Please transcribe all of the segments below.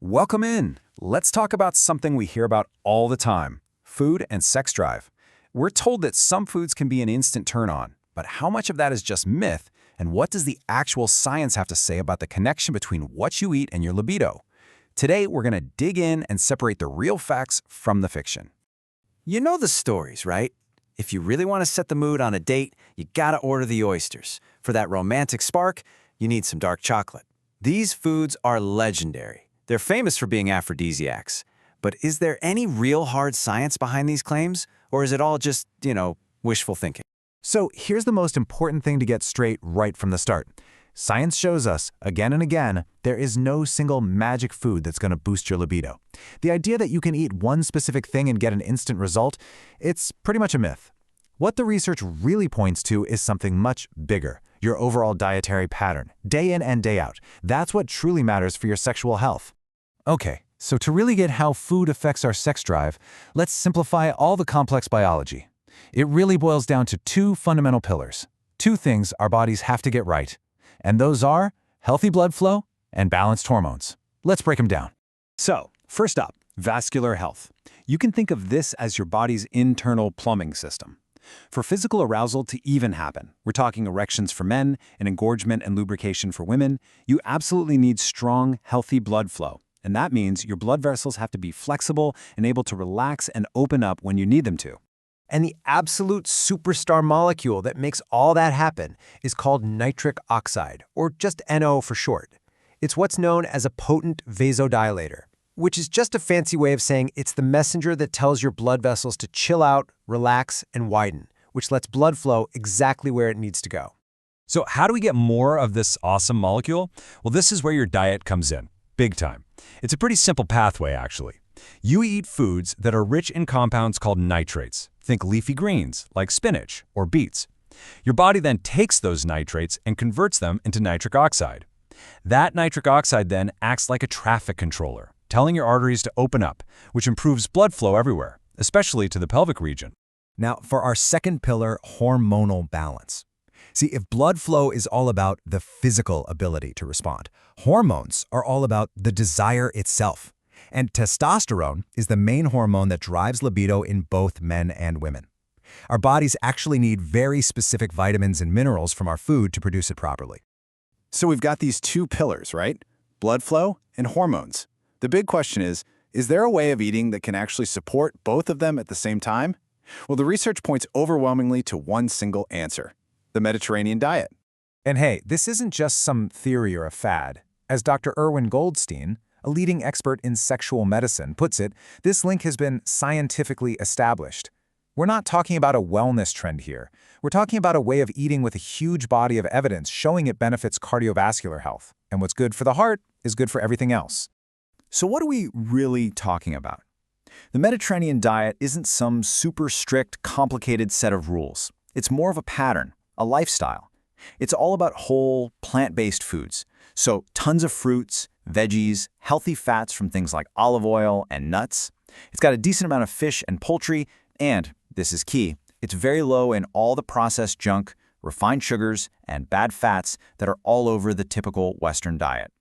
Welcome in. Let's talk about something we hear about all the time, food and sex drive. We're told that some foods can be an instant turn-on, but how much of that is just myth, and what does the actual science have to say about the connection between what you eat and your libido? Today, we're going to dig in and separate the real facts from the fiction. You know the stories, right? If you really want to set the mood on a date, you gotta order the oysters. For that romantic spark, you need some dark chocolate. These foods are legendary. They're famous for being aphrodisiacs. But is there any real hard science behind these claims? Or is it all just, wishful thinking? So here's the most important thing to get straight right from the start. Science shows us, again and again, there is no single magic food that's going to boost your libido. The idea that you can eat one specific thing and get an instant result, it's pretty much a myth. What the research really points to is something much bigger, your overall dietary pattern, day in and day out. That's what truly matters for your sexual health. Okay, so to really get how food affects our sex drive, let's simplify all the complex biology. It really boils down to two fundamental pillars, two things our bodies have to get right. And those are healthy blood flow and balanced hormones. Let's break them down. So, first up, vascular health. You can think of this as your body's internal plumbing system. For physical arousal to even happen, we're talking erections for men and engorgement and lubrication for women, you absolutely need strong, healthy blood flow. And that means your blood vessels have to be flexible and able to relax and open up when you need them to. And the absolute superstar molecule that makes all that happen is called nitric oxide, or just NO for short. It's what's known as a potent vasodilator, which is just a fancy way of saying it's the messenger that tells your blood vessels to chill out, relax, and widen, which lets blood flow exactly where it needs to go. So how do we get more of this awesome molecule? Well, this is where your diet comes in, big time. It's a pretty simple pathway, actually. You eat foods that are rich in compounds called nitrates. Think leafy greens, like spinach or beets. Your body then takes those nitrates and converts them into nitric oxide. That nitric oxide then acts like a traffic controller, telling your arteries to open up, which improves blood flow everywhere, especially to the pelvic region. Now, for our second pillar, hormonal balance. See, if blood flow is all about the physical ability to respond, hormones are all about the desire itself. And testosterone is the main hormone that drives libido in both men and women. Our bodies actually need very specific vitamins and minerals from our food to produce it properly. So we've got these two pillars, right? Blood flow and hormones. The big question is there a way of eating that can actually support both of them at the same time? Well, the research points overwhelmingly to one single answer: the Mediterranean diet. And hey, this isn't just some theory or a fad. As Dr. Irwin Goldstein, a leading expert in sexual medicine, puts it, this link has been scientifically established. We're not talking about a wellness trend here. We're talking about a way of eating with a huge body of evidence showing it benefits cardiovascular health. And what's good for the heart is good for everything else. So what are we really talking about? The Mediterranean diet isn't some super strict, complicated set of rules. It's more of a pattern, a lifestyle. It's all about whole, plant-based foods. So tons of fruits, veggies, healthy fats from things like olive oil and nuts. It's got a decent amount of fish and poultry, and, this is key, it's very low in all the processed junk, refined sugars, and bad fats that are all over the typical Western diet.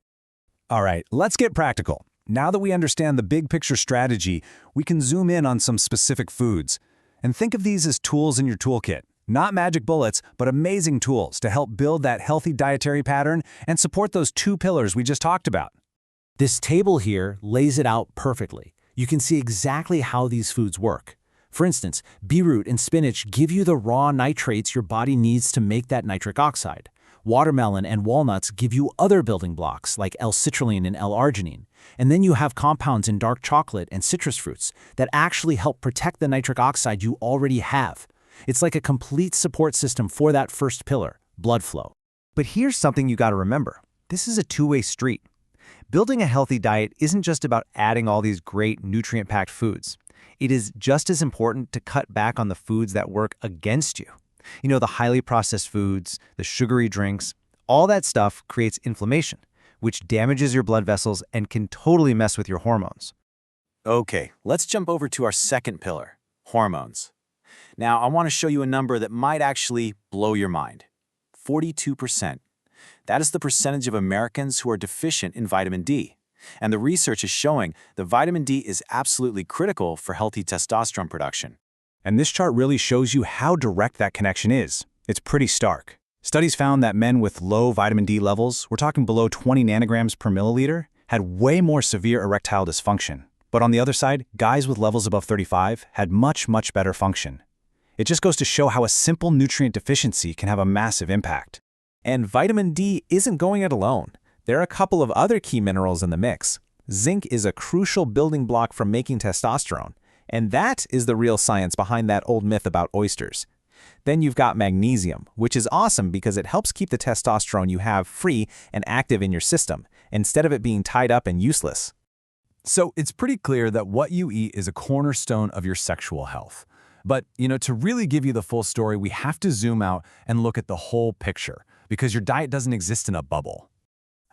All right, let's get practical. Now that we understand the big picture strategy, we can zoom in on some specific foods. And think of these as tools in your toolkit. Not magic bullets, but amazing tools to help build that healthy dietary pattern and support those two pillars we just talked about. This table here lays it out perfectly. You can see exactly how these foods work. For instance, beetroot and spinach give you the raw nitrates your body needs to make that nitric oxide. Watermelon and walnuts give you other building blocks like L-citrulline and L-arginine. And then you have compounds in dark chocolate and citrus fruits that actually help protect the nitric oxide you already have. It's like a complete support system for that first pillar, blood flow. But here's something you gotta remember. This is a two-way street. Building a healthy diet isn't just about adding all these great nutrient-packed foods. It is just as important to cut back on the foods that work against you. You know, the highly processed foods, the sugary drinks, all that stuff creates inflammation, which damages your blood vessels and can totally mess with your hormones. Okay, let's jump over to our second pillar, hormones. Now, I want to show you a number that might actually blow your mind. 42%. That is the percentage of Americans who are deficient in vitamin D. And the research is showing that vitamin D is absolutely critical for healthy testosterone production. And this chart really shows you how direct that connection is. It's pretty stark. Studies found that men with low vitamin D levels, we're talking below 20 nanograms per milliliter, had way more severe erectile dysfunction. But on the other side, guys with levels above 35 had much, much better function. It just goes to show how a simple nutrient deficiency can have a massive impact. And vitamin D isn't going it alone. There are a couple of other key minerals in the mix. Zinc is a crucial building block for making testosterone, and that is the real science behind that old myth about oysters. Then you've got magnesium, which is awesome because it helps keep the testosterone you have free and active in your system, instead of it being tied up and useless. So it's pretty clear that what you eat is a cornerstone of your sexual health. But, to really give you the full story, we have to zoom out and look at the whole picture, because your diet doesn't exist in a bubble.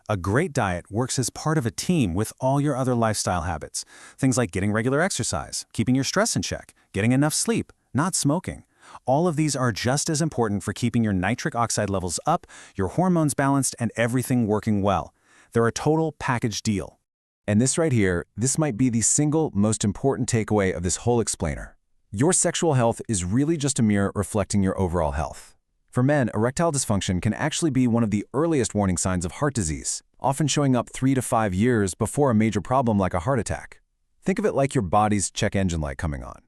A great diet works as part of a team with all your other lifestyle habits. Things like getting regular exercise, keeping your stress in check, getting enough sleep, not smoking. All of these are just as important for keeping your nitric oxide levels up, your hormones balanced, and everything working well. They're a total package deal. And this right here, this might be the single most important takeaway of this whole explainer. Your sexual health is really just a mirror reflecting your overall health. For men, erectile dysfunction can actually be one of the earliest warning signs of heart disease, often showing up 3 to 5 years before a major problem like a heart attack. Think of it like your body's check engine light coming on.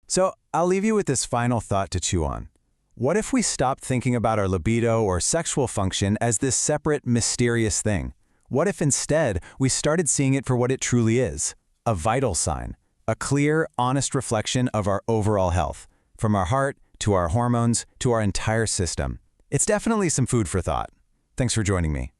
So I'll leave you with this final thought to chew on. What if we stopped thinking about our libido or sexual function as this separate, mysterious thing? What if instead we started seeing it for what it truly is? A vital sign, a clear, honest reflection of our overall health, from our heart to our hormones to our entire system. It's definitely some food for thought. Thanks for joining me.